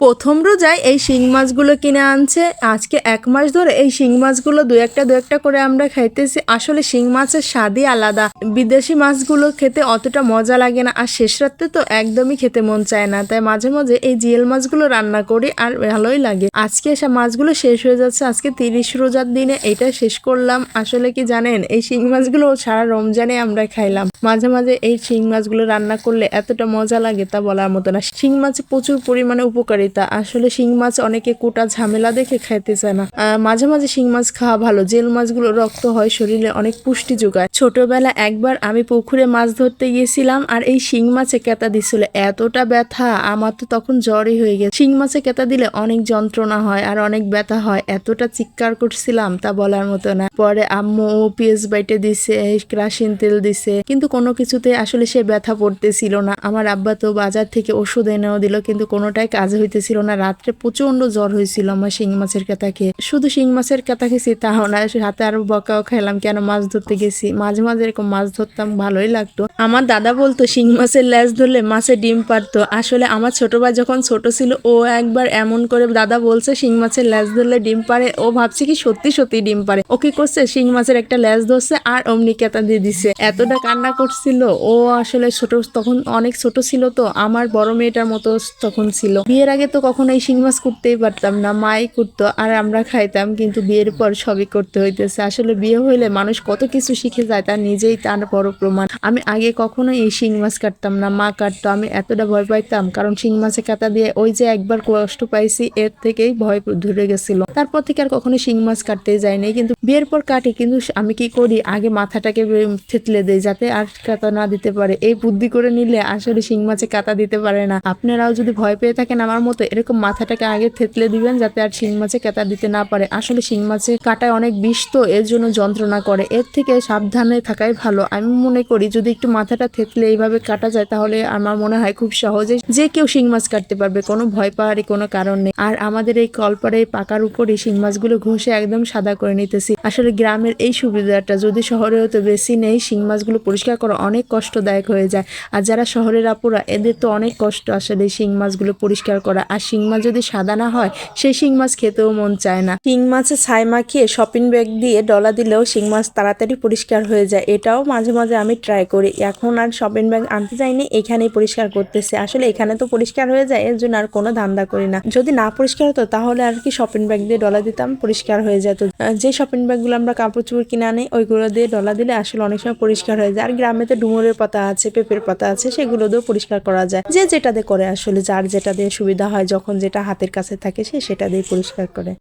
প্রথম রোজায় এই শিং মাছগুলো কিনে আনছে। আজকে 1 মাস ধরে এই শিং মাছগুলো দু একটা করে আমরা খাইতেছি। আসলে শিং মাছের স্বাদই আলাদা। বিদেশি মাছগুলো খেতে অতটা মজা লাগে না, আর শেষ রাতে তো একদমই খেতে মন চায় না। তাই মাঝে মাঝে এই জিএল মাছগুলো রান্না করি, আর ভালোই লাগে। আজকে এসব মাছগুলো শেষ হয়ে যাচ্ছে। আজকে 30 রোজার দিনে এটা শেষ করলাম। আসলে কি জানেন, এই শিং মাছগুলো সারা রমজানে আমরা খাইলাম। মাঝে মাঝে এই শিং মাছগুলো রান্না করলে এতটা মজা লাগে তা বলার মতো না। শিং মাছে প্রচুর পরিমাণে উপকারিতা। আসলে শিং মাছ অনেকে কোটা ঝামেলা দেখে খাইতে চায় না। মাঝে মাঝে শিং মাছ খাওয়া ভালো। জেল মাছগুলো রক্ত হয়, শরীরে অনেক পুষ্টি যোগায়। ছোটবেলা একবার আমি পুকুরে মাছ ধরতে গিয়েছিলাম, আর এই শিং মাছে কেতা দিছিল। এতটা ব্যথা, আমার তো তখন জ্বরই হয়ে গেছে। শিং মাছে কেতা দিলে অনেক যন্ত্রণা হয় আর অনেক ব্যথা হয়। এতটা চিৎকার করছিলাম তা বলার মতো না। পরে আম্মু পিএস বাইটে দিছে, কেরাসিন তেল দিছে, কিন্তু কোনো কিছুতে আসলে সে ব্যথা পড়তেছিল না। আমার আব্বা তো বাজার থেকে ওষুধ এনেও দিল, কিন্তু কোনোটাই কাজ হইতেছিল না। রাত্রে প্রচন্ড জ্বর হয়েছিল আমার শিং মাছের কাঁটা খেয়ে। শুধু শিং মাছের কাঁটা খেয়েছি তাও না, হাতে আরো বকাও খাইলাম কেন মাছ ধরতে গেছি। মাঝে মাঝে এরকম মাছ ধরতাম, ভালোই লাগতো। আমার দাদা বলতো শিং মাছের ল্যাজ ধরলে মাছে ডিম পারতো। আসলে আমার ছোট ভাই যখন ছোট ছিল, ও একবার এমন করে দাদা বলছে শিং মাছের ল্যাজ ধরলে ডিম পারে, ও ভাবছে কি সত্যি সত্যি ডিম পারে। ও কি করছে, শিং মাছের একটা ল্যাজ ধরছে আর অমনি কেতা দিয়ে দিছে। এতটা কান্না করছিল। ও আসলে ছোট, তখন অনেক ছোট ছিল, তো আমার বড় মেয়েটার মতো তখন ছিল। বিয়ের আগে তো কখনো এই শিং মাছ করতেই পারতাম না, মাই করতো আর আমরা খাইতাম, কিন্তু বিয়ের পর সবই করতে হইতেছে। আসলে বিয়ে হইলে মানুষ কত কিছু শিখে যায়, তার নিজেই তার বড় প্রমাণ। আমি আগে কখনো এই শিং মাছ কাটতাম না, মা কাটতো। আমি এতটা ভয় পাইতাম, কারণ শিং মাছে কাটা দিয়ে ওই যে একবার কষ্ট পাইছি, এর থেকেই ভয় ধরে গেছিল। তারপর থেকে আর কখনো শিং মাছ কাটতে যায়নি, কিন্তু বিয়ের পর কাটি। কিন্তু আমি কি করি, আগে মাথাটাকে থেতলে দেই যাতে আর কাটা না দিতে পারে। এই বুদ্ধি করে নিলে আসলে শিং মাছে কাটা দিতে পারে না। আপনারাও যদি ভয় পেয়ে থাকেন আমার মতো, এরকম মাথাটাকে আগে থেতলে দিবেন যাতে আর শিং মাছে কাটা দিতে না পারে। আসলে শিং মাছে কাটায় অনেক বিষ, তো এর জন্য যন্ত্রণা করে। এর থেকে সাবধানে থাকাই ভালো। আমি মনে করি যদি একটু মাথাটা থেতলে এইভাবে কাটা যায়, তাহলে আমার মনে হয় খুব সহজে যে কেউ শিং মাছ কাটতে পারবে, কোনো ভয় পাওয়ারই কোনো কারণ নেই। আর আমাদের এই কলপারে পাকার উপরে শিং মাছগুলো ঘষে একদম সাদা করে নিতেছি। আসলে গ্রামের এই সুবিধাটা যদি শহরে হতে বেশি নেই। শিং মাছগুলো পরিষ্কার করা অনেক কষ্টদায়ক হয়ে যায়। আর যারা শহরের আপুরা, এদের তো অনেক কষ্ট আসলে শিং মাছগুলো পরিষ্কার করা। আর শিং মাছ যদি সাদা না হয়, সেই শিং মাছ খেতেও মন চায় না। শিং মাছে ছাই মাখিয়ে শপিং ব্যাগ দিয়ে ডলা দিলেও শিং মাছ তাড়াতাড়ি পরিষ্কার হয়ে যায়। এটাও মাঝে মাঝে আমি ট্রাই করি। এখন আর শপিং ব্যাগ আনতে যাইনি, এখানেই পরিষ্কার করতেছি। আসলে এখানে তো পরিষ্কার হয়ে যায়, এর জন্য আর কোনো ধান্দা করি না। যদি না পরিষ্কার হতো তাহলে আর কি শপিং ব্যাগ দিয়ে ডলা দিতাম, পরিষ্কার হয়ে যেত। যে শপিং ব্যাগগুলো আমরা কাপড় চোপড় কিনে আনি, ওইগুলো দিয়ে ডলা দিলে আসলে অনেক সময় পরিষ্কার হয়ে যায়। আর গ্রামে তো ডুমুরের পাতা আছে, পেঁপের পাতা আছে, সেগুলো দিয়েও পরিষ্কার করা যায়। যে যেটা দিয়ে করে, আসলে যার যেটা দিয়ে সুবিধা হয়, যখন যেটা হাতের কাছে থাকে সে সেটা দিয়ে পরিষ্কার করে।